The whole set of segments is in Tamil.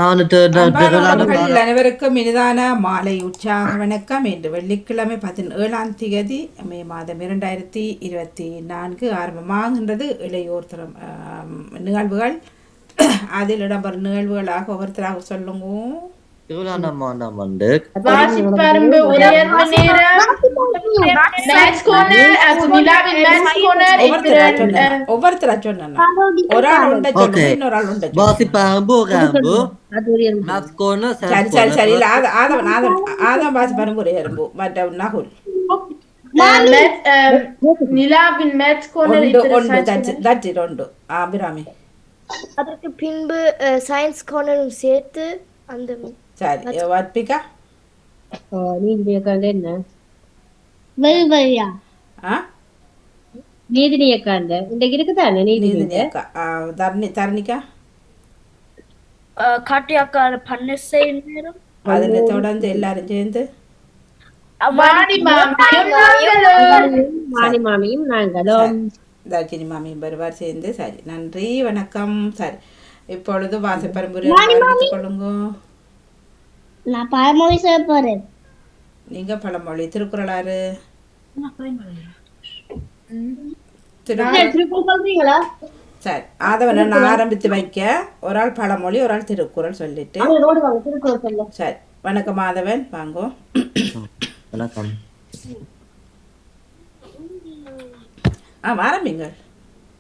அன்பான உறவுகள் அனைவருக்கும் இனிதான மாலை உற்சாக வணக்கம். இன்று வெள்ளிக்கிழமை 17 மே மாதம் 2024 ஆரம்பமாகின்றது. இளையோர் தரம் நிகழ்வுகள் அதில் இடம்பெறும் நிகழ்வுகளாக ஒவ்வொருத்தராக சொல்லுங்க. வாசிப்பரும்பு உரையர்வு நேரம் மேட்ச் கார்னர் நிலாவின் மேட்ச் கார்னர் ஒவ்வொருத்தரா சொன்னேன். ஒரு ஆள் உண்ட சொல்லுங்க, இன்னொரு ஆள் உண்ட வாசிப்பரும்பு சரி சரி இல்ல ஆதம் வாசிப்பரும்பு உரையரும்பு மற்ற நகுல் நிலாவின் மேட்ச் கார்னர் ஒன்று அபிராமி. அதற்கு பின்பு சயின்ஸ் கார்னரும் சேர்த்து அந்த சரி வர்ப்பிகா நீதினியக்காண்ட என்ன வெல்வரியா நீதினியக்காண்ட இன்றைக்கு இருக்குதானே நீதினியக்கா தரணிகா காட்டியாக்கான பன்னெசை நேரம் அதனை தொடர்ந்து எல்லாரும் சேர்ந்து மாணி மாமியும் நாங்களும் தர்ஜினி மாமியும் வருவார் சேர்ந்து. சரி நன்றி வணக்கம். சரி இப்பொழுது வாசப்பரம்புரை கொள்ளுங்க. நான் பழமொழி சொல்ல போறேன். நீங்க பழமொழி திருக்குறளாரு சொல்றீங்களா? சரி ஆதவன் நான் ஆரம்பித்து வைக்க ஒரு ஆள் பழமொழி ஒரு ஆள் திருக்குறள் சொல்லிட்டு. சரி வணக்கம் ஆதவன் வாங்கோ. வணக்கம். ஆரம்பிங்க.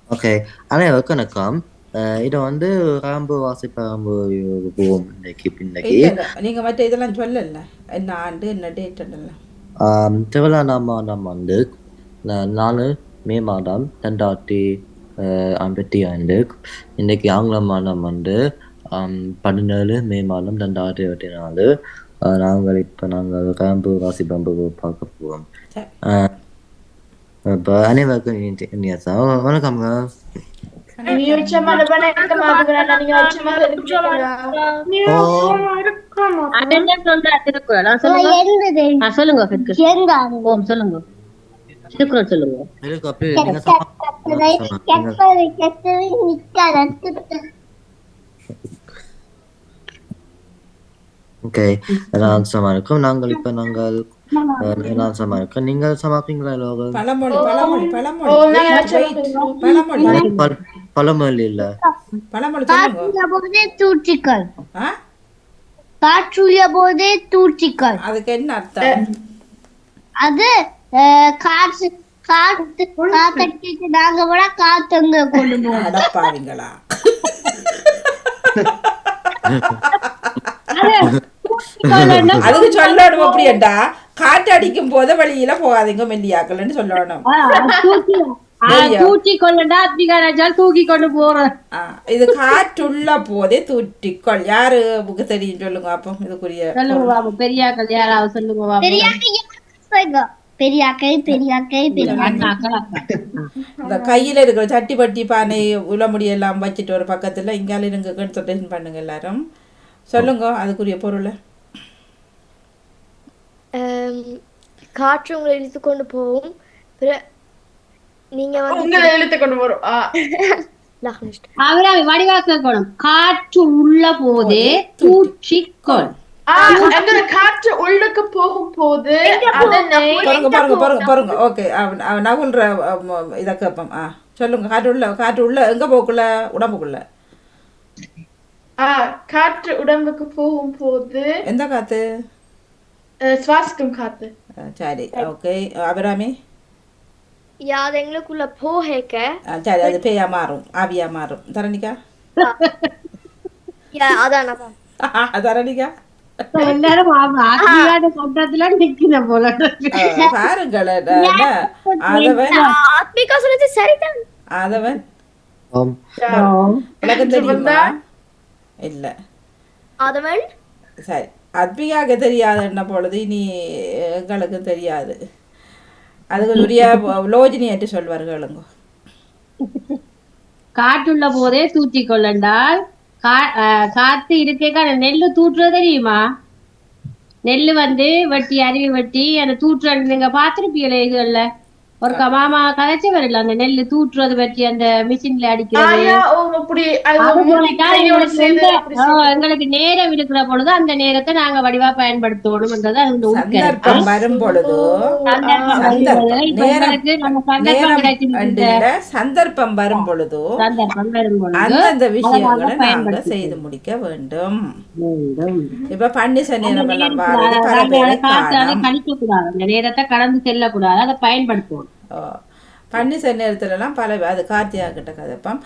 ஓகே அனைவருக்கும் வணக்கம். இது வந்து ராம்பு வாசிப்பரம்பு போவோம் இன்னைக்கு பின்னைக்கு. நீங்க மற்ற இதெல்லாம் சொல்லல, என்ன ஆண்டு என்ன டேட் திருவிழா மாதம் வந்து 4 மே மாதம் 2055. இன்னைக்கு ஆங்கில மாதம் வந்து 17 மே மாதம் 2024. நாங்கள் ராம்பு வாசிப்பரம்பு பார்க்க போவோம். இப்போ அனைவருக்கும் வணக்கம்ங்க. சொல்லுங்க திருக்குறள் சொல்லுங்க. ஓகே நான் சமாளிக்கும். நாங்கள் இப்ப நான் சமாளிக்கும். நீங்கள் சமாளிப்பீங்களா? பழமொழி இல்ல காற்றுள்ள போதே தூற்றிக்கொள். அதுக்கு என்ன அர்த்தம்? அது காற்று காத்து காக்கட்டிட்டு நாங்க கூட காத்துங்க கொண்டு போவோம். அடப்பாவீங்களா? அதுக்கு சொல்லணும் அப்படியேட்டா, காற்று அடிக்கும் போது வழியில போகாதீங்க மெல்லியாக்கள்னு சொல்லணும். தூக்கி கொள்ளண்டா தூக்கி கொண்டு போறேன். இது காற்றுள்ள போதே தூற்றிக்கொள். யாரு புக்கு தெரியும் சொல்லுங்க அப்போ. இதுக்குரிய பெரியாக்கள் யாராவது சொல்லுங்க. இந்த கையில இருக்கிற சட்டி பட்டி பானை உளமுடி எல்லாம் வச்சுட்டு ஒரு பக்கத்துல இங்கால இருங்க கன்சல்டேஷன் பண்ணுங்க எல்லாரும். சொல்லுங்க அதுக்குரிய பொருள். காற்று உங்களை இழுத்து கொண்டு போகும். நீங்க இழுத்து கொண்டு போறோம். வடிவாக்கணும். காற்று உள்ள போதே தூற்றிக்கொள். காற்று உள்ளுக்கு போகும் போது பாருங்க. ஓகே நகுல்ற இத கேப்போம். சொல்லுங்க. காற்று உள்ள எங்க போக்குள்ள? உடம்புக்குள்ள. காற்று உடம்புக்கு போகும் போது எந்த காத்து? சுவாசிக்கும் காத்து. சரி ஓகே அபிராமி. அது எங்களுக்குள்ள போகேக்க. சரி அது பேயா மாறும், ஆவியா மாறும். தரணிகா. தரணிகா எல்லாரும் சட்டத்துல நிக்கிற போல பாருங்களேன். சரிதான் ஆதவன் உலகம் தெரியுமா? இல்ல ஆதவன். சரி அத்பிகாக தெரியாது என்ன பொழுது இனி எங்களுக்கு தெரியாது. அதுக்கு உரிய லோஜினியற்று சொல்வார்களுங்க. காற்றுள்ள போதே தூற்றி கொள்ளண்டால் காத்து இருக்கேக்கா நெல்லு தூற்றுறது தெரியுமா? நெல்லு வந்து வெட்டி அருவி வெட்டி அந்த தூற்று நீங்க பாத்திருப்பீங்களே இதுல ஒரு மாமா கதைச்சு வரல அந்த நெல்லு தூற்றுறது பற்றி அந்த மிஷின்ல அடிக்கிறது ஆயா ஓ அப்படி அது அது மூடி போலதான் கையோட எங்களுக்கு செய்து அப்படி எங்களுக்கு நேரம் இருக்கிற பொழுது அந்த நேரத்தை நாங்க வடிவா பயன்படுத்தணும்ன்றது அந்த உட்கருத்து சந்தர்ப்பம் வரும் பொழுது சந்தர்ப்பம் வரும்போது சந்தர்ப்பம் இப்ப நேரம் எங்களுக்கு நம்ம சந்தர்ப்பம் நேரம் கிடைச்சிருக்கின்ற இல்ல சந்தர்ப்பம் வரும் பொழுது சந்தர்ப்பம் வரும் பொழுது அந்தந்த அதை விஷயங்களை நாங்க நாங்க பயன்படுத்திக் செய்து முடிக்க வேண்டும். வேண்டும். இப்ப பன்னிச அந்த நேரம் எல்லாம் நேரத்துல பாருது பல நாங்க பேரை அதை பார்த்து அதை காணோம். கழிக்க கூடாது அந்த நேரத்தை கடந்து செல்லக்கூடாது அதை பயன்படுத்தணும். பன்னிச நேரத்துலலாம் பல அது கார்த்திகா கிட்ட கதைப்போம்.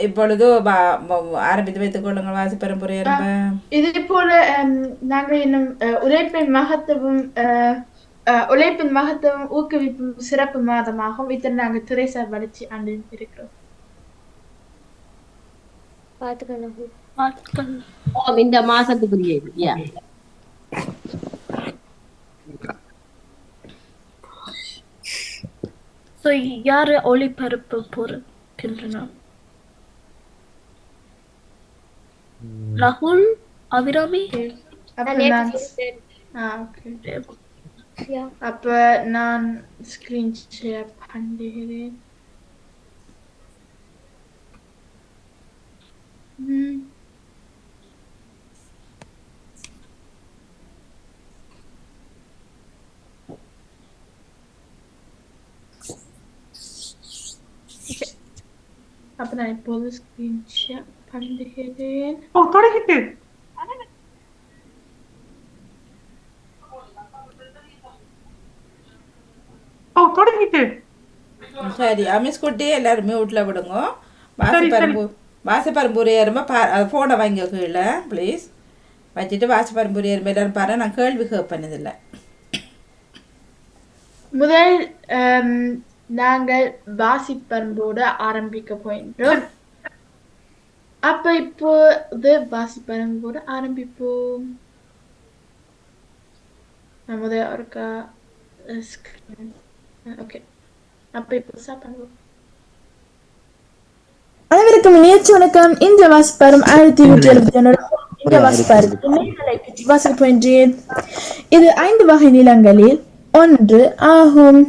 இப்பொழுது ஆரம்பித்து வைத்துக் கொள்ளுங்கள் வாசிப்பெரும்புரை எறும்ப. இதே போல நாங்கள் இன்னும் உழைப்பின் மகத்துவம் ஊக்குவிப்பும் சிறப்பு மாதமாகும். இதில் நாங்கள் திரைசா வளர்ச்சி ஆண்டு இருக்கிறோம். பார்த்துக்கணும் இந்த மாசத்துக்குரியது. யாரு ஒளிபரப்பு போறதுன்னா ராகுல் அபிராமி அப்ப நான் ஸ்கிரீன் ஷேர் பண்ணுகிறேன். அப்ப நான் இப்போது ஸ்கிரீன் ஷேர் பண்ணுகிறேன். தொடங்கிட்டு தொடங்கிட்டு சரி அமிஸ் குட்டி எல்லாரும் மியூட்ல விடுங்க. வாசப்பரம்பூர் ஏறுமா ஃபோனை வாங்க கீழே ப்ளீஸ் வச்சுட்டு வாசப்பரம்பூர் ஏறுமா எல்லாரும் பாரு. நான் கேள்வி கேட்பனதில்லை. முதல் நாங்கள் வாசிப்பரம்போடு ஆரம்பிக்க போயின்றோம். அப்ப இப்போது வாசிப்பரம்போடு ஆரம்பிப்போம். முதல் ஒருக்கா ஓகே அப்ப இப்போ சாப்பிடுவோம். அனைவருக்கும் நிகழ்ச்சி வணக்கம். இந்த வாசிப்பாரும் 1171 இந்த வாசிக்க போகின்றேன். இது 5 வகை நிலங்களில் ஒன்று ஆகும்.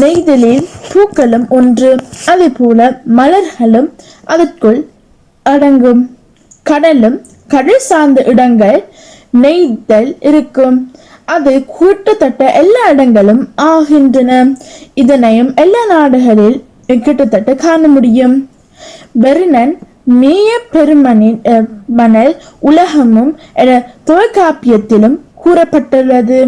நெய்தலில் பூக்களும் ஒன்று, அதே போல மலர்களும் அதற்குள் அடங்கும். கடலும் கடல் சார்ந்த இடங்கள் நெய்தல் இருக்கும். அது கிட்டத்தட்ட எல்லா இடங்களும் ஆகின்றன. இதனையும் எல்லா நாடுகளில் கிட்டத்தட்ட காண முடியும். பெர்னன் மேய பெருமனின் மணல் உலகமும் என தொல்காப்பியத்திலும் கூறப்பட்டுள்ளது.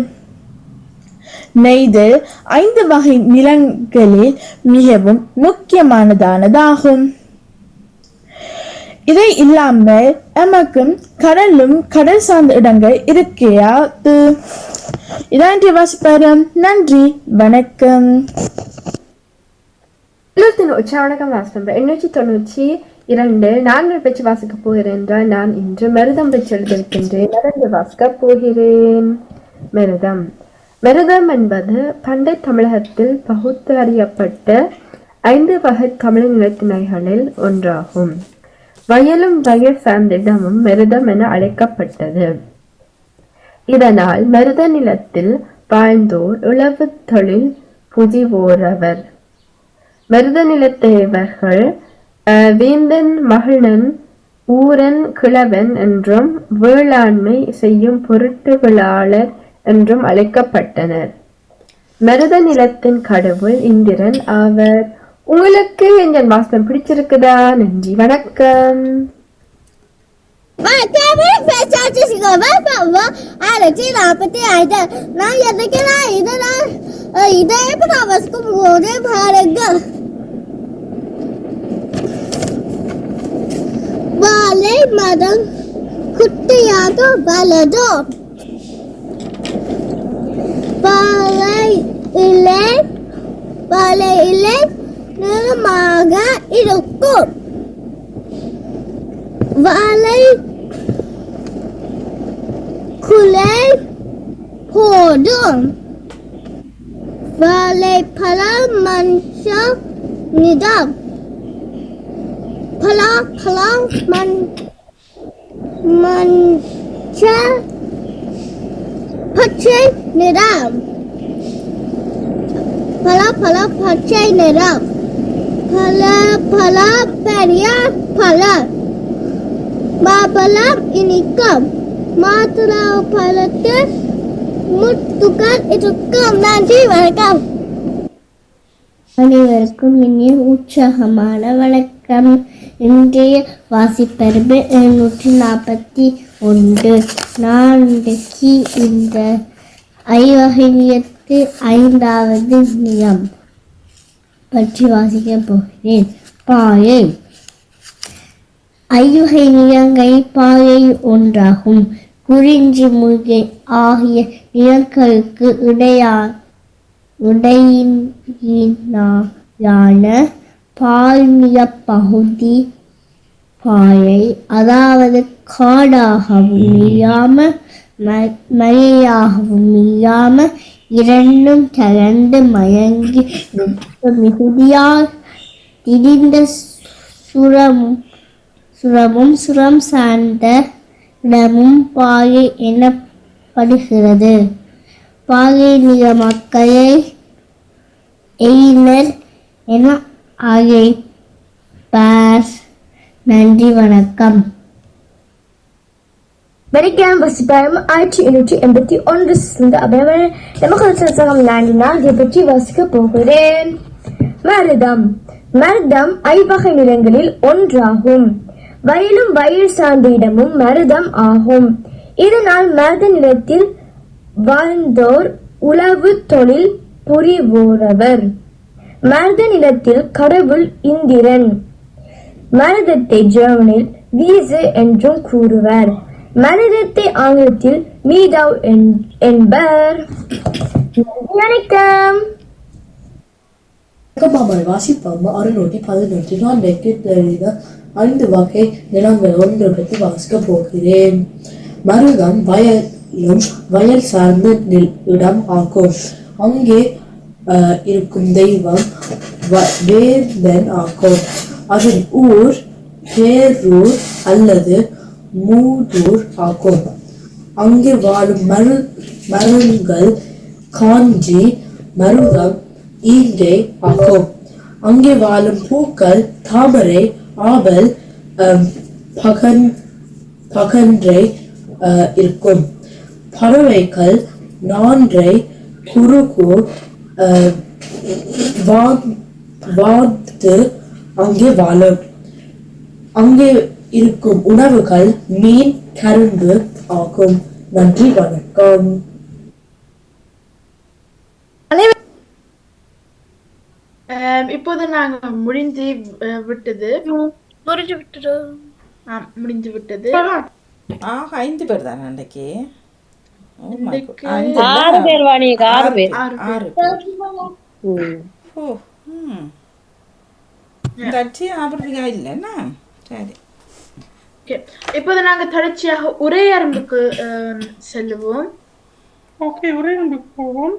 நெய்தல் 5 வகை நிலங்களில் மிகவும் முக்கியமானதாகும். இதை இல்லாமல் எமக்கும் கடலும் கடல் சார்ந்த இடங்கள் இருக்கையாது. இதான் வாசிப்பாரம். நன்றி, வணக்கம். வணக்கம் வாசிப்பேன். 892 நாங்கள் பெற்று வாசிக்க போகிறேன் என்றால் நான் இன்று மருதம் பெற்று எழுதியிருக்கின்றேன். நடந்து வாசிக்க போகிறேன். மருதம் என்பது பண்டை தமிழகத்தில் பகுத்து அறியப்பட்ட 5 வகை தமிழ் நிலத்திணைகளில் ஒன்றாகும். வயலும் வயல் சார்ந்த இடமும் மருதம் என அழைக்கப்பட்டது. இதனால் மருத நிலத்தில் வாழ்ந்தோர் உழவு தொழில் புரிவோரவர். மருத நிலத்தேவர்கள் வேந்தன் மகிழன் ஊரன் கிழவன் என்றும் வேளாண்மை செய்யும் பொருட்டு விழாளர் என்றும் அழைக்கப்பட்டனர். மருத நிலத்தின் கடவுள் இந்திரன் ஆவர். உங்களுக்கு இந்த வாசம் பிடிச்சிருக்குதா? நன்றி, வணக்கம். வாழை மரம் குட்டியாக வளரும். வாழை இலை நிறமாக இருக்கும். வாழை குலை போடும். வாழைப்பழம் மஞ்சள் நிறம். பழம் மஞ்சள் பச்சை நிறம். பல பல பச்சை நிறம் பல பல பெரிய பழம் மாம்பழம் இனிக்கும் மாதுளை பழத்தில் முத்துக்கள் இருக்கும். நன்றி, வணக்கம். அனைவருக்கும் இனிய உற்சாகமான வணக்கம். இன்றைய வாசிப்பருப்பு 741. நான் இன்றைக்கு இந்த ஐவகையத்து 5வது நிலம் பற்றி வாசிக்க போகிறேன். பாயை. ஐவகை நிலங்கள் பாயை ஒன்றாகும். குறிஞ்சி முல்லை ஆகிய நிலங்களுக்கு இடையினான பால்நில பகுதி பாயை. அதாவது காடாகவும் இல்லாம மழையாகவும் இல்லாம இரண்டும் கலந்து மயங்கி மிகுதியால் திரிந்த சுரம் சார்ந்த இடமும் பாயை எனப்படுகிறது. பாயை நில மக்களை எயினர் என அழைப்பார். நன்றி, வணக்கம். வெடிக்காம் வாசிப்பாயம் 1881 சிந்து அபயவன நமக்கு சங்கம் நாடினால் இதை பற்றி வாசிக்க போகிறேன். மருதம். மருதம் ஐவகை நிலங்களில் ஒன்றாகும். வயலும் வயல் சார்ந்த இடமும் மருதம் ஆகும். இதனால் மருத நிலத்தில் வாழ்ந்தோர் உழவு தொழில் புரிவோரவர். மருத நிலத்தில் கடவுள் இந்திரன். மருதத்தை ஜெர்மனில் வீசு என்றும் கூறுவர். மருதத்தை ஆங்கிலத்தில் மீடாவ் என்பர். வணக்கம். வாசிப்பாம 611. நான் இன்றைக்கு தெரிந்த 5 வகை நிலங்கள் ஒன்று பற்றி வாசிக்க போகிறேன். மருதம் வயல் சார்ந்த இடம் ஆகும். அங்கே இருக்கும் தெய்வம் வேந்தன் ஆகும். அதன் ஊர் பேரூர் அல்லது மூதூர் ஆகும். அங்கே வாழும் மரங்கள் காஞ்சி மருதம் ஈங்கை ஆகும். அங்கே வாழும் பூக்கள் தாமரை ஆபல் பகன்றை இருக்கும். பறவைகள் நான்றை குறுகு வாத்து அங்கே வாழும். அங்கே இருக்கும் உணவுகள் மீன் கரும்பு ஆகும். நன்றி, வணக்கம். இப்போது நாங்க முடிந்து விட்டது. முடிந்து விட்டது. 5 பேர் தான் அன்றைக்கு. ஆறு பேர் வாணிக்கு 6 பேர். 6 ஆபரணியா இல்லைன்னா சரி. இப்போது நாங்க தொடர்ச்சியாக உரையாரம்புக்கு செல்லுவோம். ஓகே, உரையாரம்புக்கு போவோம்.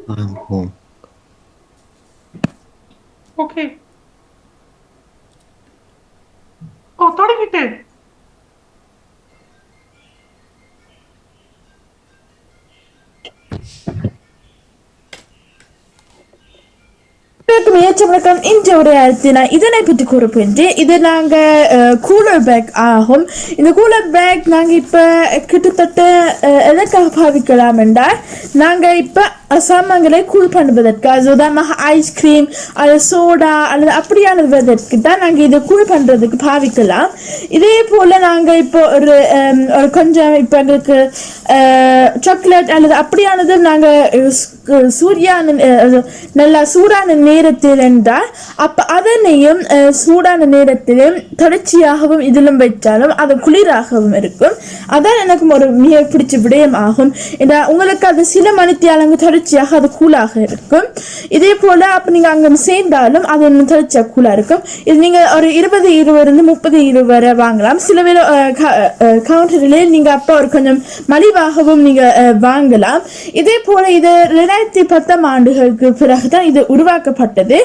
ஓகே. தொடங்கிட்டு வணக்கம். இன்று உரையாடத்தில் நான் இதனை பற்றி கூறப்போன்றேன். இது நாங்கள் கூலர் பேக் ஆகும். இந்த கூலர் பேக் நாங்கள் இப்போ கிட்டத்தட்ட எதற்காக பாவிக்கலாம் என்றால், நாங்கள் இப்போ சாமான்களை கூல் பண்ணுவதற்கு, அது உதாரணமாக ஐஸ்கிரீம் அல்லது சோடா அல்லது அப்படியானதற்கு தான் நாங்கள் இதை கூல் பண்ணுறதுக்கு பாவிக்கலாம். இதே போல் நாங்கள் இப்போ ஒரு கொஞ்சம் இப்போ எங்களுக்கு சாக்லேட் அல்லது அப்படியானது நாங்கள் நல்லா சூடான நேரத்தில் என்றால் அப்போ அதனையும் சூடான நேரத்திலும் தொடர்ச்சியாகவும் இதிலும் வைத்தாலும் அது குளிராகவும் இருக்கும். அதான் எனக்கு ஒரு மிக பிடிச்ச விடயம் ஆகும். உங்களுக்கு அது சில மணித்தியாலங்க தொடர்ச்சியாக அது கூலாக இருக்கும். இதே போல அப்போ நீங்கள் அங்கே சேர்ந்தாலும் அது இன்னும் தொடர்ச்சியாக கூலாக இருக்கும். இது நீங்கள் ஒரு 20-30 வரை வாங்கலாம். சில வேலை கவுண்டரிலே நீங்கள் அப்போ ஒரு கொஞ்சம் மலிவாகவும் நீங்கள் வாங்கலாம். இதே போல இது 2010ஆம் ஆண்டுகளுக்கு பிறகுதான் இது உருவாக்கப்பட்டது.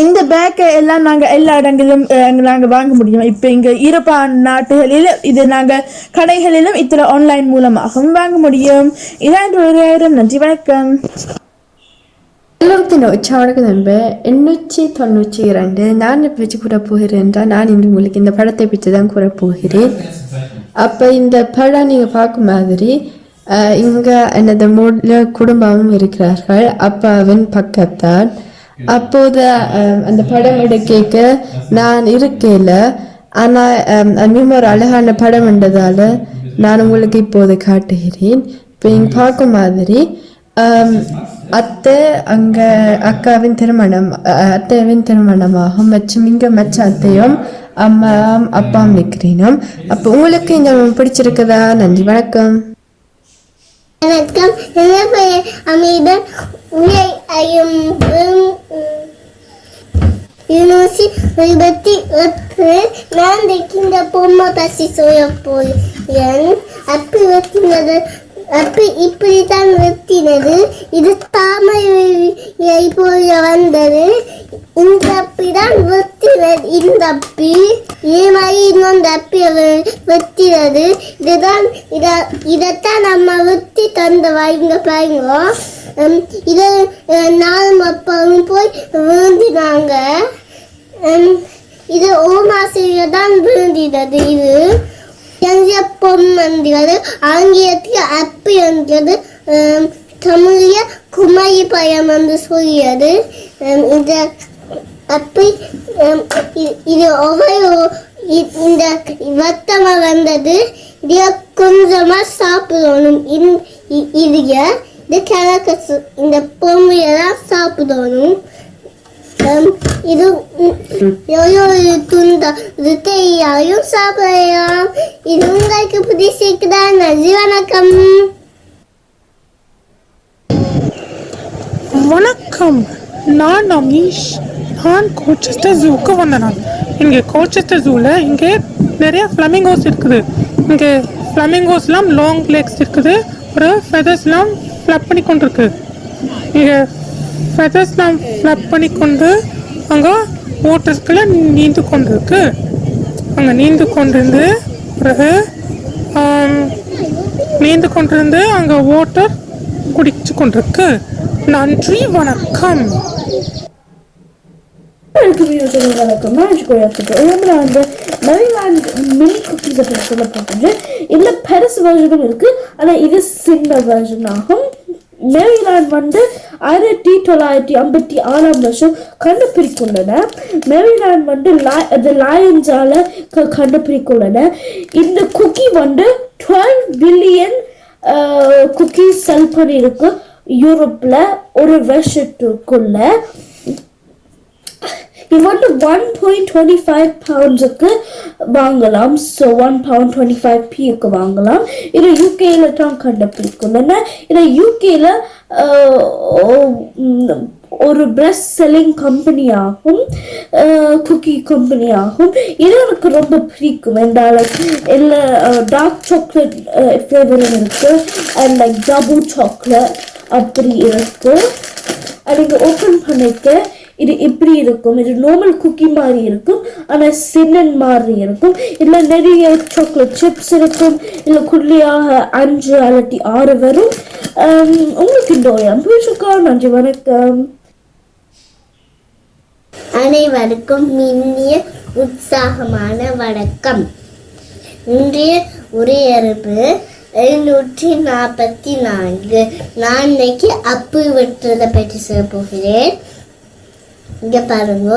இந்த பேக்கை எல்லாம் நாங்கள் எல்லா இடங்களிலும் நாங்கள் வாங்க முடியும். இப்போ இங்கே ஈரோப்பா நாட்டுகளில் இது நாங்கள் கடைகளிலும் இத்தனை ஆன்லைன் மூலமாகவும் வாங்க முடியும். இதான் 1000. நன்றி, வணக்கம். எல்லாருக்கும் உற்சாகம் நண்பர் 892 நான் பற்றி கூற போகிறேன் என்றால் நான் இன்று உங்களுக்கு இந்த படத்தை பற்றி தான் கூற போகிறேன். அப்போ இந்த படம் நீங்கள் பார்க்கும் மாதிரி இங்கே எனது குடும்பமும் இருக்கிறார்கள். அப்பாவின் பக்கத்தான். அப்போது அந்த படம் எடுக்க நான் இருக்கையில், ஆனால் மிகவும் ஒரு அழகான படம் என்றதால் நான் உங்களுக்கு இப்போது காட்டுகிறேன். இப்போ நீங்கள் பார்க்கும் மாதிரி அத்தை அங்கே அக்காவின் திருமணம், அத்தைவின் திருமணமாகும். மற்றும் இங்கே மச்ச அத்தையும் அம்மாவும் அப்பாவும் நிற்கிறேனும். அப்போ உங்களுக்கு இந்த பிடிச்சிருக்குதா? நன்றி, வணக்கம். வணக்கம், என்ன பெயர் அமீதன். உரை 28 நான் இந்த பொம்மை பசி சொல்ல போகிறேன். அப்ப இப்படித்தான் வெட்டினது. இது தாமரை போல வந்தது. இந்த அப்பிதான் வெட்டினது. இந்த அப்பி இதே மாதிரி இன்னொன்று அப்பி வெட்டினது. இதைத்தான் நம்ம வெட்டி தந்தவா. இங்க பாருங்க, இதை நானும் அப்பாவும் போய் வேண்டினாங்க. இது ஓமாசிரியர் தான் வேண்டினது. இது பொம்மைன்றது ஆங்கிலத்தில் அப்பி என்றது, தமிழிய குமரி பயம் என்று சொல்லியது. இந்த அப்பி இது இந்த வட்டமாக வந்தது. இதை கொஞ்சமா சாப்பிடணும். இது கிழக்கு இந்த பொம்மையெல்லாம் சாப்பிடணும். இது துண்டா ருத்தையாயும் சாப்பிடலாம். இது உங்களுக்கு பிடிச்சிருக்குதா? நன்றி, வணக்கம். வணக்கம், நான் அமீஷ். நான் கோச்செஸ்டர் ஜூக்கு வந்தேன். இங்கே கோச்செஸ்டர் ஜூவில் இங்கே நிறைய ஃப்ளமிங்கோஸ் இருக்குது. இங்கே ஃப்ளமிங்கோஸ்லாம் லாங் லெக்ஸ் இருக்குது. ஒரு ஃபெதர்ஸ்லாம் ஃப்ளப் பண்ணி கொண்டு இருக்கு. இங்கே ஃபெதர்ஸ்லாம் ஃப்ளப் பண்ணி கொண்டு அங்கே வாட்டர்ஸ்குள்ள நீந்து கொண்டிருக்கு. அங்கே நீந்து கொண்டிருந்து அங்கே வாட்டர் குடிச்சு கொண்டிருக்கு. நன்றி, வணக்கம். வணக்கம், வந்து மெரிலாண்ட் மினி குக்கீஸை பற்றி சொல்ல போகிறது. இதில் பெருசு வெர்ஷனும் இருக்கு, ஆனால் இது சின்ன வெர்ஷன் ஆகும். மெரிலாண்ட் வந்து 1956 கண்டுபிடிக்குள்ளன. மெரிலாண்ட் வந்து லயன்ஸால கண்டுபிடிக்குள்ளன. இந்த குக்கி வந்து 12 பில்லியன் குக்கீஸ் செல் பண்ணியிருக்கு யூரோப்பில் ஒரு வருஷத்துக்குள்ள. இது வந்து 1.25 பவுண்ட்ஸுக்கு வாங்கலாம். ஸோ 1 pound 25p வாங்கலாம். இது யூகேல தான் கண்டுபிடிக்குள்ளன. இது யூகேல ஒரு பெஸ்ட் செல்லிங் கம்பெனி ஆகும், குக்கி கம்பெனி ஆகும். இது எனக்கு ரொம்ப பிடிக்கும். என்றால் இல்லை டார்க் சாக்லேட் ஃப்ளேவரும் இருக்கு, அண்ட் லைக் டபுள் சாக்லேட் அப்படி இருக்கு. அதுக்கு ஓப்பன் பண்ணிக்க இது இப்படி இருக்கும். இது நார்மல் குக்கி மாதிரி இருக்கும், ஆனால் சின்னன் மாதிரி இருக்கும். இதில் நிறைய சாக்லேட் சிப்ஸ் இருக்கும். இல்லை குள்ளியாக 5 அல்லது 6 வரும். உங்களுக்கு இந்த அம்புஷக்கா. நன்றி, வணக்கம். அனைவருக்கும் இனிய உற்சாகமான வணக்கம். இன்றைய உரையரப்பு 744. நான் இன்னைக்கு அப்பு வெட்டுறதை பற்றி சொல்ல போகிறேன். இங்கே பாருங்க,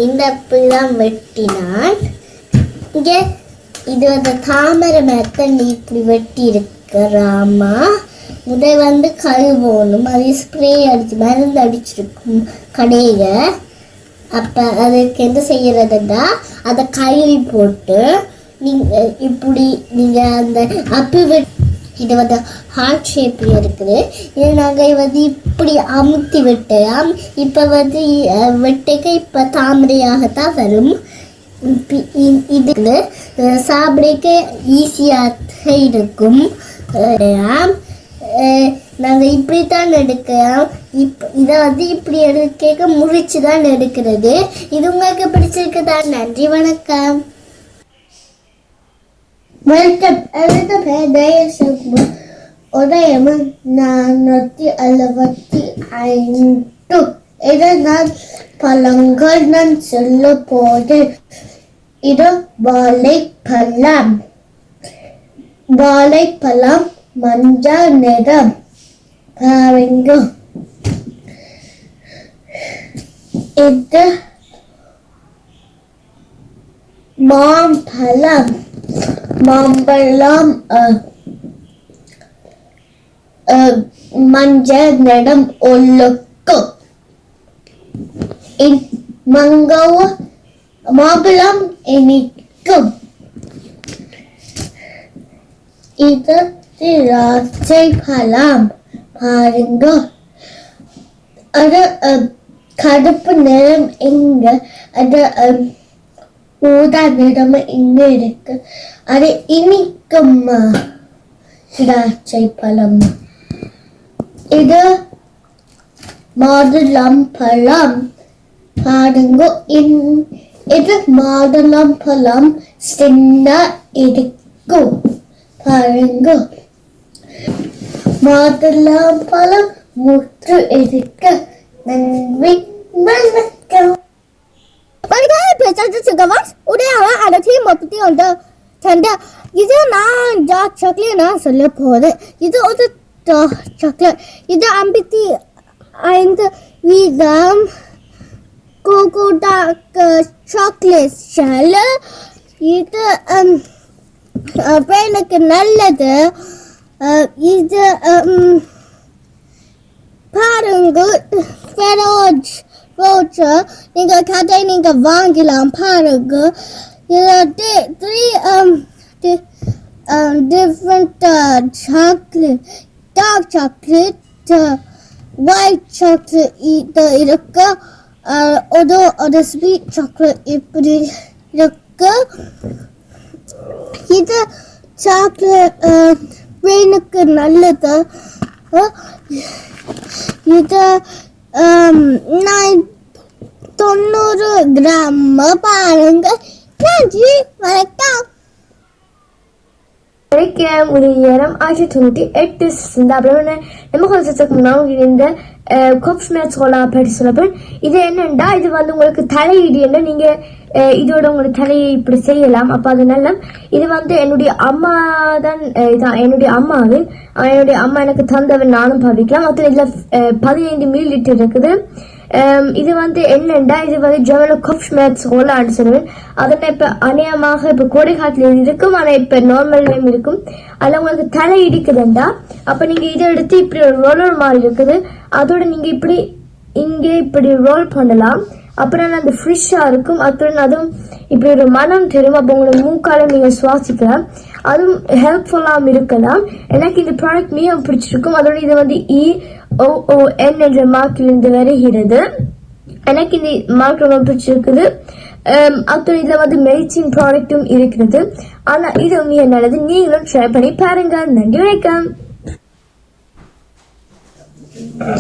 இந்த அப்பு தான் வெட்டினான். இங்கே இது வந்து தாமரை மரத்தை இப்படி வெட்டி இருக்கிறாமா. முதல் வந்து கழுவணும். அது ஸ்ப்ரே அடிச்சு மருந்து அடிச்சிருக்கும் கடையில். அப்போ அதுக்கு என்ன செய்யறதுன்னா, அதை கையில் போட்டு இப்படி நீங்கள் அந்த அப்பு இது வந்து ஹார்ட் ஷேப்பில் இருக்குது. இது நாங்கள் வந்து இப்படி அமுத்தி வெட்டலாம். இப்போ வந்து வெட்டைக்க இப்போ தாமரையாகத்தான் வரும். இதுக்கு சாப்பிடக்க ஈஸியாக இருக்கும். நாங்கள் இப்படித்தான் எடுக்கலாம். இதை வந்து இப்படி எடுக்க முறிச்சு தான் எடுக்கிறது. இது உங்களுக்கு பிடிச்சிருக்குதா? நன்றி, வணக்கம். வணக்கம், எனது பெயர் தயசகுமார். உதயம் 465. இதை நான் பழங்கள் நான் சொல்ல போது. இது வாழைப்பழம். வாழைப்பழம் மஞ்சள் நிறம். பாருங்க. இது மாம்பழம். மாம்பழம் மஞ்சள் நிறம் உள்ளுக்கு. மாம்பழம் இனிக்கும். இது திராட்சை பழம். பாருங்க. அது கருப்பு நிறம் இங்க. அது ஊதா நிறம் இங்க இருக்கு. அது இனிக்குமா திராட்சை பழம். இது மாதுளம் பழம். பாருங்க. இது மாதுளம் பழம் சின்ன இருக்கும். பாருங்க. மாதுளம் பழம் முற்று இருக்க. நன்றி வணக்கம். இது நான் டார்க் சாக்லேட் நான் சொல்ல போறேன். இது ஒரு டார்க் சாக்லேட். இது 55 வீதம் கோகோ டார்க் சாக்லேட் ஷெல். இது எனக்கு நல்லது. இது பாருங்க. ஃபெரோஜ் ரோச்சர் நீங்க கடை நீங்க வாங்கலாம். பாருங்க. இது 3 different chocolate. Dark chocolate, white chocolate இது இருக்கு. ஒரு ஸ்வீட் சாக்லேட் இப்படி இருக்கு. இது சாக்லேட் பிரெயினுக்கு நல்லது. இது 90 கிராம். பாருங்க. நன்றி வணக்கம். நேரம் 1998 அப்புறம் நம்ம கொஞ்சத்துக்கு முன்னாடி இந்த கொப்ஸ்மேட்ஸ்லாம் பற்றி சொல்லப்போம். இது என்னண்டா, இது வந்து உங்களுக்கு தலையீடு என்ன, நீங்க இதோட உங்களோட தலையை இப்படி செய்யலாம். அப்ப அது நல்ல. இது வந்து என்னுடைய அம்மா தான், இதான் என்னுடைய அம்மாவின். என்னுடைய அம்மா எனக்கு தந்தவன், நானும் பாவிக்கலாம். மொத்தம் இதுல 15 ml இருக்குது. இது வந்து என்னண்டா, இது வந்து ஜெர்மனோ கொப்ஸ்மேட்ஸ் ரோலான்னு சொல்லுவேன். அதனை இப்ப அநேகமாக இப்ப கோடை காலத்துல இருக்கும், ஆனா இப்ப நார்மல்லையும் இருக்கும். அதுல உங்களுக்கு தலை இடிக்குதுண்டா, அப்ப நீங்க இதை எடுத்து இப்படி ஒரு ரோலர் மாதிரி இருக்குது, அதோட நீங்க இப்படி இங்கே இப்படி ரோல் பண்ணலாம். அப்புறம் அந்த ஃப்ரெஷ்ஷா இருக்கும். அப்புறம் அதுவும் இப்படி ஒரு மனம் தெரியும். அப்போ உங்களோட மூக்கால நீங்க சுவாசிக்கலாம். அதுவும் ஹெல்ப்ஃபுல்லாகவும் இருக்கலாம். எனக்கு இந்த ப்ராடக்ட் மிகவும் பிடிச்சிருக்கும். அதோட இது வந்து EOON என்ற மார்க்கிலிருந்து வருகிறது. எனக்கு இந்த மார்க் ரொம்ப பிடிச்சிருக்குது. அப்புறம் இதுல வந்து மெடிசின் ப்ராடக்டும் இருக்கிறது. ஆனா இது மிக நல்லது. நீங்களும் ட்ரை பண்ணி பாருங்க. நன்றி வணக்கம்.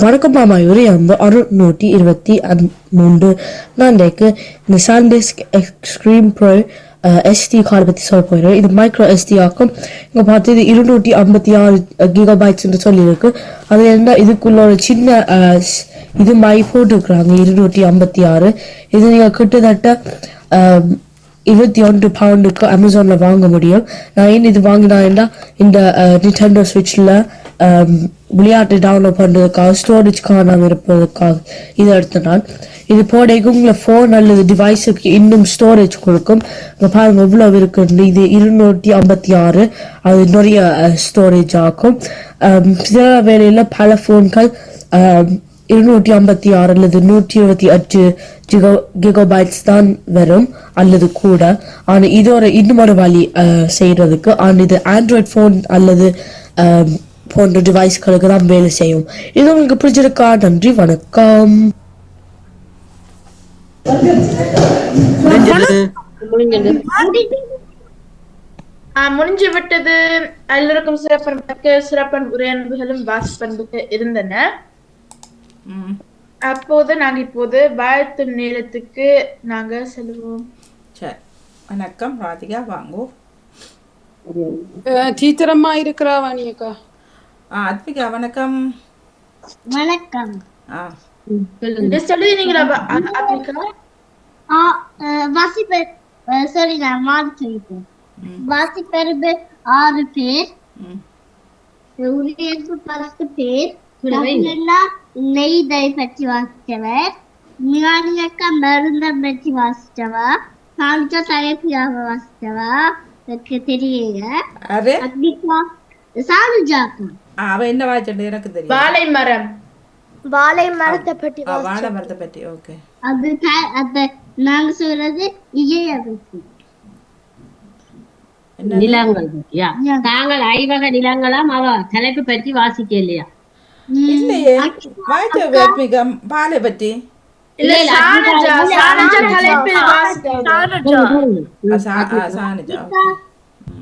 வணக்கம் மாமாயூரி. 623 நான் இந்த SanDisk extreme bro SD card பற்றி சொல்ல போயிடுறேன். இது மைக்ரோ SD ஆக்கும். இங்கே பார்த்து இது 256 GB என்று சொல்லியிருக்கு. அது என்ன, இதுக்குள்ள ஒரு சின்ன இது மாதிரி போட்டுருக்குறாங்க 256. இது நீங்கள் கிட்டத்தட்ட 21 பவுண்டுக்கு அமேசானில் வாங்க முடியும். நான் ஏன் இது வாங்கினா, இந்த நிண்டெண்டோ ஸ்விட்சில் விளையாட்டு டவுன்லோட் பண்ணுறதுக்காக, ஸ்டோரேஜ் காணாமல் இருப்பதற்காக இதை எடுத்த நான். இது போடைக்கு உங்களை ஃபோன் அல்லது டிவைஸுக்கு இன்னும் ஸ்டோரேஜ் கொடுக்கும். இப்போ பாருங்கள் இவ்வளோ இருக்குன்னு. இது 256, அது நிறைய ஸ்டோரேஜ் ஆகும். சில வேளையில் பல ஃபோன்கள் 256 அல்லது 128 GB தான் வரும் அல்லது கூட. ஆனால் இதோட இன்னும் ஒரு வழி செய்யறதுக்கு. ஆனால் இது ஆண்ட்ராய்ட் ஃபோன் அல்லது போன்ற டிவைஸ்களுக்கு தான் வேலை செய்யும். இது உங்களுக்கு பிடிச்சிருக்கா? நன்றி வணக்கம். முடிஞ்சு விட்டது. எல்லோருக்கும் சிறப்பன் உரையன்புகளும் வாசிப்பண்புக்கு இருந்தன. அப்போது நாங்க இப்போது வாழ்த்து நேரத்துக்கு நாங்க செல்வோம். சரி, வணக்கம் ராதிகா, வாங்கோ. டீச்சரம்மா இருக்கிறா வாணியக்கா? அத்விகா வணக்கம். வணக்கம். சொல்லுவீங்களா அத்விகா? வாசிப்பர் சாரி நான் மாறி சொல்லிட்டேன். வாசிப்பருப்பு 6 பேர், உரியர்ப்பு 10 பேர், நெய்தை பற்றி வாசிச்சவர், மிகானியக்கா மருந்தம் பற்றி வாசிச்சவா, சாஞ்சா தலைப்பியாக வாசிச்சவா எனக்கு தெரியல. அத்விகா சாலுஜாக்கா அவ என்ன வாசிச்சது எனக்கு தெரியும். வாழை மரம். வாழை மரத்தை பற்றி வாழை மரத்தை பற்றி. ஓகே. அது நாங்க சொல்றது இயைய பற்றி. நிலங்கள் பற்றியா? தாங்கள் ஐவக நிலங்களாம் அவ தலைப்பு பற்றி வாசிக்க இல்லையா? இல்லையே வாய்ச்ச வேட்மிக பாலை பற்றி.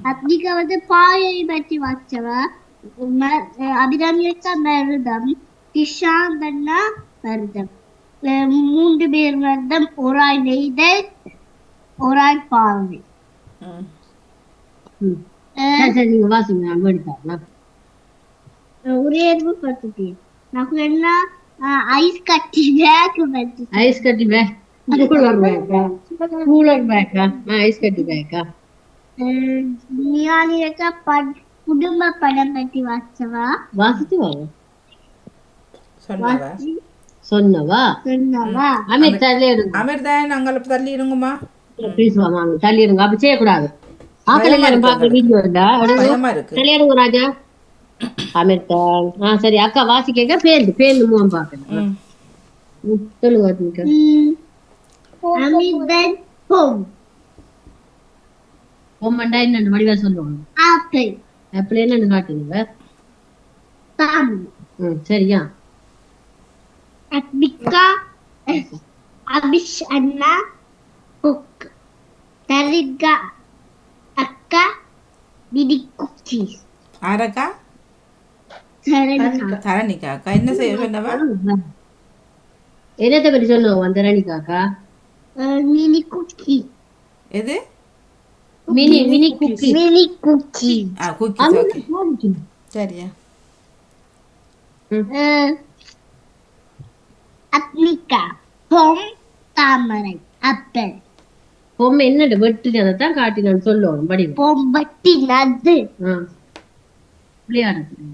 அத்விகா வந்து பாயை பற்றி வாசிச்சவா, அபிராமியக்கா மருதம், கிஷாந்தன்னா மருதம், 3 பேர் மருதம், ஒராய் நெய்தல், ஒராய் பாவை. உரியர்வு 10 பேர். నాకు என்ன ஐஸ் கட்டி பேக் பற்றி. ஐஸ் கட்டி பேக், கூலர் பேக்கா? கூலர் பேக்கா? ஐஸ் கட்டி பேக்கா? மிகானியக்கா குடும்ப படம் பற்றி வாசிச்சவா. வாசிச்சுவா? சொன்னவா? அமீர் தள்ளி இருங்க. அமீர் தான் நாங்கள் தள்ளி இருங்கம்மா. ப்ளீஸ் வாமா தள்ளி இருங்க. அப்ப செய்யக்கூடாது. ஆக்கள் எல்லாரும் பார்க்க வீடியோ இருந்தா தள்ளி இருங்க ராஜா. அமீர் தான் சரி. அக்கா வாசிக்க பேருந்து மூலம் பார்க்கணும். சொல்லுங்க அத்விகா. அமிர்தன் ஹோம். ஹோம்ண்டா என்னன்னு வடிவா சொல்லுவாங்க. ஆப்பிள். ஆப்பிள் என்னன்னு காட்டுங்க. சரியா? அத்விகா அபிஷ் அண்ணா குக், தரிகா அக்கா டிடி குக்கீஸ். ஆரக்கா? தரணிகா அக்கா என்ன செய்ய சொன்னவா? என்னத்தை பற்றி சொல்லுவோம் தரணிகா அக்கா? Mini cookie. எது? Mini cookie. Mini cookie. Cookies. Okay சரியா? அத்விகா பொம் தாமரை ஆப்பிள். பொம்மை என்னது வெட்டினதான் காட்டினான்னு சொல்லுவோம். படி பொம் வெட்டினது விளையாடுறது.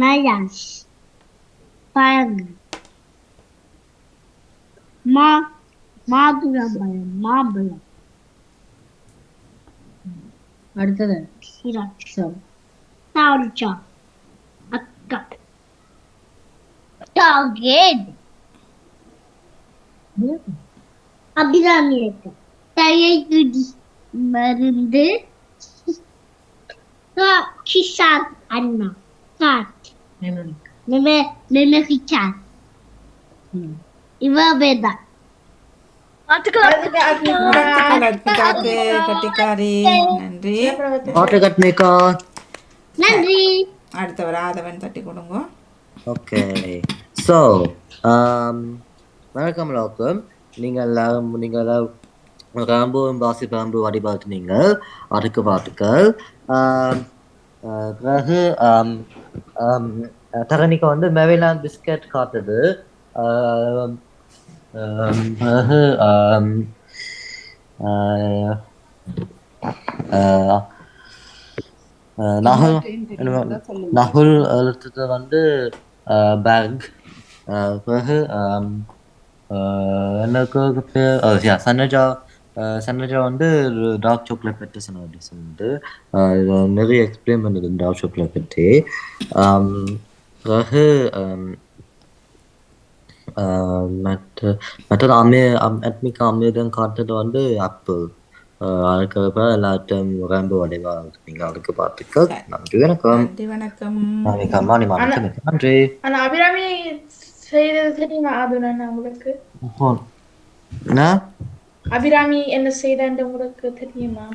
நயாஷ் பழங்கள். மாதுளம்பழம் மாம்பழம். அடுத்தது சால்ஜா அக்கா டார்கெட். அபிராமியக்கா தயகுடி மருந்து. கிஷான் அண்ணா காட். Memory card. இவ வேதா. நன்றி. அடுத்தவர் ஆதவன் தட்டி கொடுங்க. ஓகே. ஸோ வணக்கம் எல்லாருக்கும். நீங்கள் ராம்பும் வாசிப்பாம்பு வடிபாட்டினீங்க. அதுக்கு வாழ்த்துக்கள். பிறகு தரணிக்கு வந்து மெரிலாண்ட் பிஸ்கட் காட்டுது. பிறகு நகுல் எழுத்துட்டு வந்து பேக். பிறகு எனக்கு பேர் சன்னஜா வந்து டார்க் சாக்லேட் பற்றி சொன்னது சொல்லிட்டு நிறைய எக்ஸ்பிளைன் பண்ணுது டார்க் சாக்லேட் பற்றி. பிறகு மற்றது அத்மிகா அமிர்தம் காட்டுறது வந்து ஆப்பிள். அதுக்கப்புறம் எல்லாத்தையும் ரொம்ப வடிவா நீங்க அதுக்கு பார்த்துக்க. நன்றி வணக்கம். நன்றி. அபிராமி செய்தது தெரியுமா உங்களுக்கு? அபிராமி என்ன செய்தான்னு உங்களுக்கு தெரியுமா?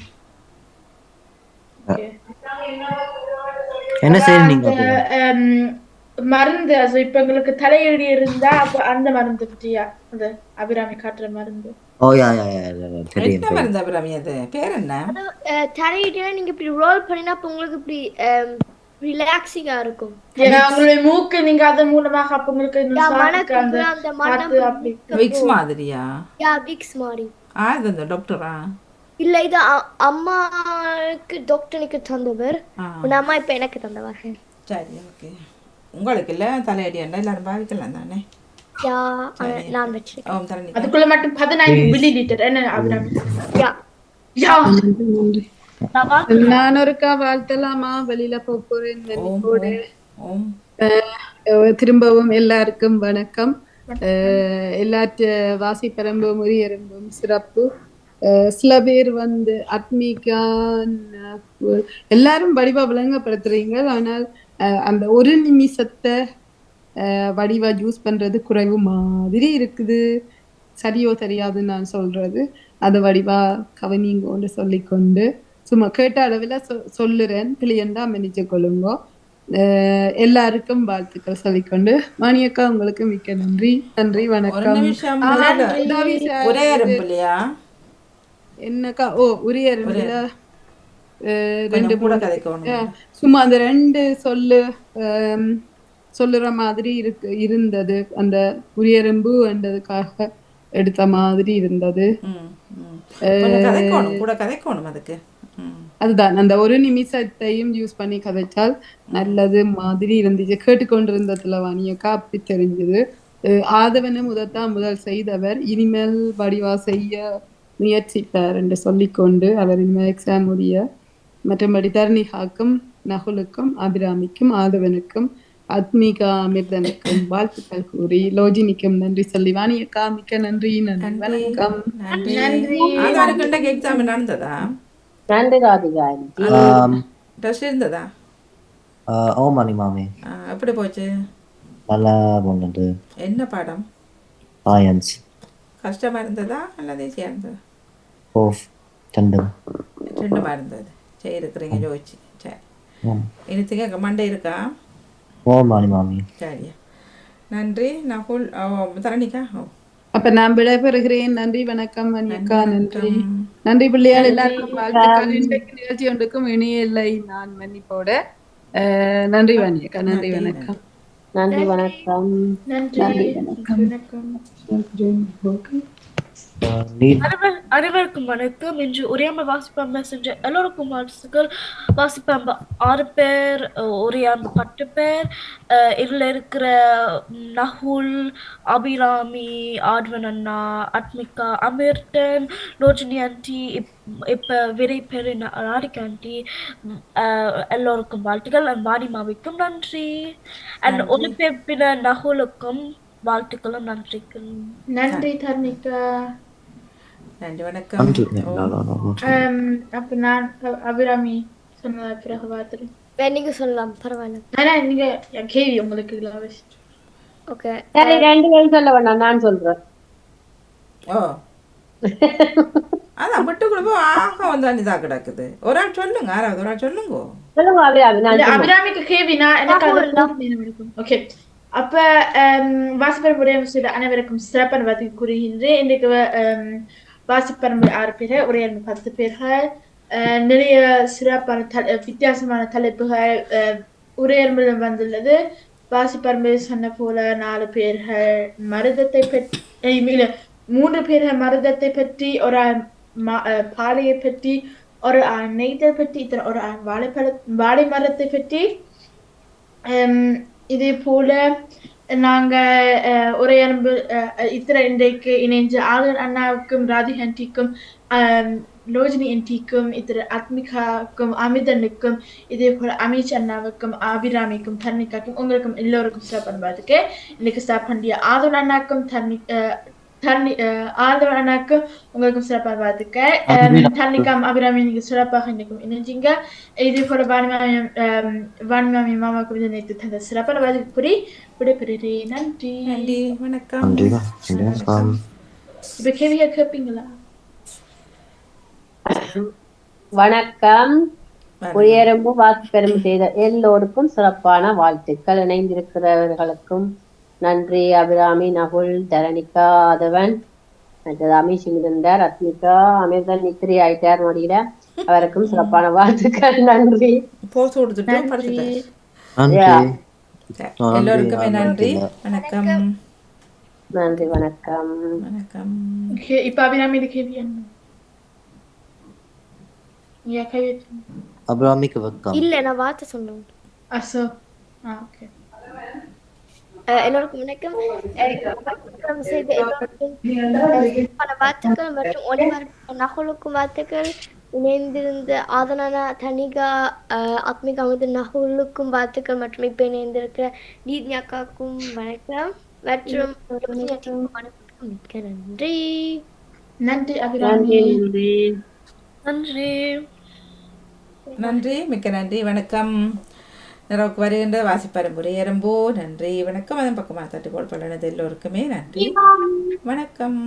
என்ன செய்றீங்க? மருந்து அது இப்ப உங்களுக்கு தலையடி இருந்தா அப்ப அந்த மருந்து பற்றியா? அந்த அபிராமி காட்டுற மருந்து ஓ யா யா யா தெரியும் என்ன மருந்து அபிராமி அது பேர் என்ன? தலையிட்டா நீங்க இப்படி ரோல் பண்ணினா அப்ப உங்களுக்கு இப்படி ரிலாக்ஸிங்கா இருக்கும். உங்களுடைய மூக்கு நீங்க அதன் மூலமாக அப்ப உங்களுக்கு விக்ஸ் மாதிரியா? விக்ஸ் மாதிரி. இது இந்த டாக்டரா? இல்ல இது அம்மாக்கு டாக்டருக்கு தந்தவர். உன் அம்மா இப்ப எனக்கு தந்தவர். சரி ஓகே. உங்களுக்கு இல்ல தலையடி எல்லாரும் பாவிக்கலாம் தானே? நான் வச்சிருக்கேன். அதுக்குள்ள மட்டும் 15 மில்லிலிட்டர் என்ன அபிராமி? நான் ஒருக்கா வாழ்த்தலாமா? வெளியில போறேன். திரும்பவும் எல்லாருக்கும் வணக்கம். எல்லாற்ற வாசிப்பெரும்பும் உரியெரும்பும் சிறப்பு. சில பேர் வந்து ஆத்மீகான் எல்லாரும் வடிவா விளங்கப்படுத்துறீங்க. ஆனால் அந்த ஒரு நிமிஷத்தை வடிவா யூஸ் பண்றது குறைவு மாதிரி இருக்குது. சரியோ தெரியாதுன்னு நான் சொல்றது அது வடிவா கவனிங்கோன்னு சொல்லிக்கொண்டு சும்மா கேட்ட அளவில் சொல்லுறேன். பிள்ளையண்டா மன்னிச்சு கொள்ளுங்க. எல்லாருக்கும் வாழ்த்துக்கள் சொல்லிக்கொண்டு மணியக்கா உங்களுக்கு மிக்க நன்றி. நன்றி வணக்கம். என்னக்கா உரியரும்புல 2 சும்மா அந்த 2 சொல்லுற மாதிரி இருந்தது. அந்த உரியரும்பு என்றதுக்காக எடுத்த மாதிரி இருந்தது. அதுதான் அந்த ஒரு நிமிஷத்தையும் யூஸ் பண்ணி கதைச்சால் நல்லது மாதிரி இருந்துச்சு. கேட்டுக்கொண்டிருந்ததுல வாணியக்கா அப்படி தெரிஞ்சது. ஆதவனை முதல் செய்தவர் இனிமேல் வடிவா செய்ய முயற்சித்தார் என்று சொல்லிக்கொண்டு அவர் இனிமேல் எக்ஸாம் உரிய மற்றபடி தர்ணிகாக்கும் நகுலுக்கும் அபிராமிக்கும் ஆதவனுக்கும் ஆத்மீகா அமிர்தனுக்கும் வாழ்த்துக்கள் கூறி லோஜினிக்கும் நன்றி சொல்லி வாணியக்கா மிக்க நன்றி. வணக்கம். எக்ஸாம் நடந்ததா? நன்றி ராதிகா. டெஸ்ட் இருந்ததா? ஓமானி மாமி. எப்படி போச்சு? நல்லா போனது. என்ன பாடம்? சயின்ஸ். கஷ்டமா இருந்ததா அல்லது ஈஸியா இருந்ததா? ரெண்டுமா இருந்தது. சரி இருக்கிறீங்க ஜோதிச்சு. சரி இன்னத்துக்கு மண்டே இருக்கா? ஓமானி மாமி. சரியா நன்றி. நான் ஃபுல் தரணிக்கா. அப்ப நான் விடைபெறுகிறேன். நன்றி வணக்கம் மணியக்கா. நன்றி நன்றி பிள்ளையாள் எல்லாருக்கும் வாழ்த்துக்கள். இன்றைக்கு நிகழ்ச்சி ஒன்றுக்கும் இணைய இல்லை நான் மன்னிப்போட. நன்றி வாணியக்கா. நன்றி வணக்கம். நன்றி வணக்கம். நன்றி வணக்கம். அனைவருக்கும் வணக்கம். இன்று உரையாமல் வாசிப்பாம்ப சென்ற எல்லோருக்கும் வாழ்த்துக்கள். வாசிப்பாம்ப 6 பேர், உரையாம்ப 10 பேர். இதில் இருக்கிற நகுல், அபிராமி, ஆட்வன் அண்ணா, ஆத்மிகா, அமிர்தன், லோஜினி ஆண்டி, இப்போ விரை பேர் ராதிகா ஆண்டி, எல்லோருக்கும் வாழ்த்துக்கள். வாணிமாவிக்கும் நன்றி. அண்ட் ஒலிபெப்பின நகுலுக்கும் வாழ்த்துக்களும் நன்றிகள். நன்றி தர்ணிகா. நன்றி வணக்கம். அப்ப நான் அபிராமி சொன்னதா பிறகு பார்த்துறேன். நீங்க சொல்லலாம் பரவாயில்ல. நீங்க கேள்வி உங்களுக்கு ஓகே. சரி 2 பேரும் சொல்ல வேண்டாம் நான் சொல்றேன். அதான் விட்டு கொடுப்போ ஆக வந்தான் இதா கிடக்குது. ஒரு ஆள் சொல்லுங்க. யாராவது ஒரு ஆள் சொல்லுங்க. அபிராமிக்கு கேள்வினா எனக்கு ஓகே. அப்ப வாசிப்பரம்பு செய்த அனைவருக்கும் சிறப்பான பதிவு கூறுகின்றேன். இன்றைக்கு வாசிப்பரம்பு 6 பேர், உரையாடல் 10 பேர்கள். நிறைய சிறப்பான வித்தியாசமான தலைப்புகள் உரையாடல் வந்துள்ளது. வாசிப்பரம்பு சொன்ன போல 4 பேர்கள் மருதத்தை பற்றி, 3 பேர்கள் மருதத்தை பற்றி, ஒரு பாலையை பற்றி, ஒரு நெய்தல் பற்றி, ஒரு வாழை மரத்தை பற்றி. இதே போல நாங்க உரையாடல் இன்றைக்கு இணைஞ்ச ஆளுநர் அண்ணாவுக்கும் ராதிகா ஆண்டிக்கும் லோஜினி ஆண்டிக்கும் ஆத்மிகாவுக்கும் அமிர்தனுக்கும் இதே போல அமீஷ் அண்ணாவுக்கும் அபிராமிக்கும் தர்ணிகாக்கும் உங்களுக்கும் எல்லோருக்கும் சிறப்பான பார்த்துக்கு. இன்னைக்கு ஸ்டார்ட் பண்ணிய ஆளுநர் அண்ணாக்கும் ஆதவன் அண்ணாக்கு உங்களுக்கும் சிறப்பாக பார்த்துக்க. தர்ணிகாம் அபிராமி நீங்க சிறப்பாக இன்னைக்கும் இணைஞ்சிங்க. இதே போல வாணிமாமி மாமாவுக்கும் நினைத்து தந்த சிறப்பான பார்த்துக்கு கூறி விடைபெறுகிறேன். நன்றி. நன்றி வணக்கம். இப்ப கேள்வியா கேட்பீங்களா? வணக்கம். உயரம்பு வாசிப்பெரும்பு செய்த எல்லோருக்கும் சிறப்பான வாழ்த்துக்கள். இணைந்திருக்கிறவர்களுக்கும் நன்றி. அபிராமி, நகுல், தரணிகா, ஆதவன், அடுத்தது அமீஷிங் இருந்தார். ரத்மிகா அமிர்தன் நித்திரி ஆயிட்டார் மடியில. அவருக்கும் சிறப்பான வாழ்த்துக்கள். நன்றி. போஸ் கொடுத்துட்டு படுத்துட்டார். எல்லோருக்குமே நன்றி. வணக்கம். நன்றி வணக்கம். வணக்கம். இப்ப அபிராமி இது கேள்வி என்ன? அபிராமிக்கு வணக்கம். இல்ல நான் வார்த்தை சொன்னேன். அசோ ஓகே. எல்லோருக்கும் வணக்கம். செய்த எல்லோருக்கும் பல வாழ்த்துக்கள் மற்றும் ஒளிபரப்பு நகுலுக்கும் வாழ்த்துக்கள். இணைந்திருந்த ஆதனானா தனிகா ஆத்மிகா அமிர்த நகுலுக்கும் வாழ்த்துக்கள் மற்றும் இப்ப இணைந்திருக்கிற தீத்யாக்காக்கும் வணக்கம் மற்றும் வணக்கம். மிக்க நன்றி. நன்றி அபிராமி. நன்றி. நன்றி, மிக்க நன்றி. வணக்கம். நிறவுக்கு வருகின்ற வாசிப்பரம்புரை எறும்போ நன்றி. வணக்கம். அதன் பக்கமாக தட்டுக்கோள் பலனது எல்லோருக்குமே நன்றி. வணக்கம்.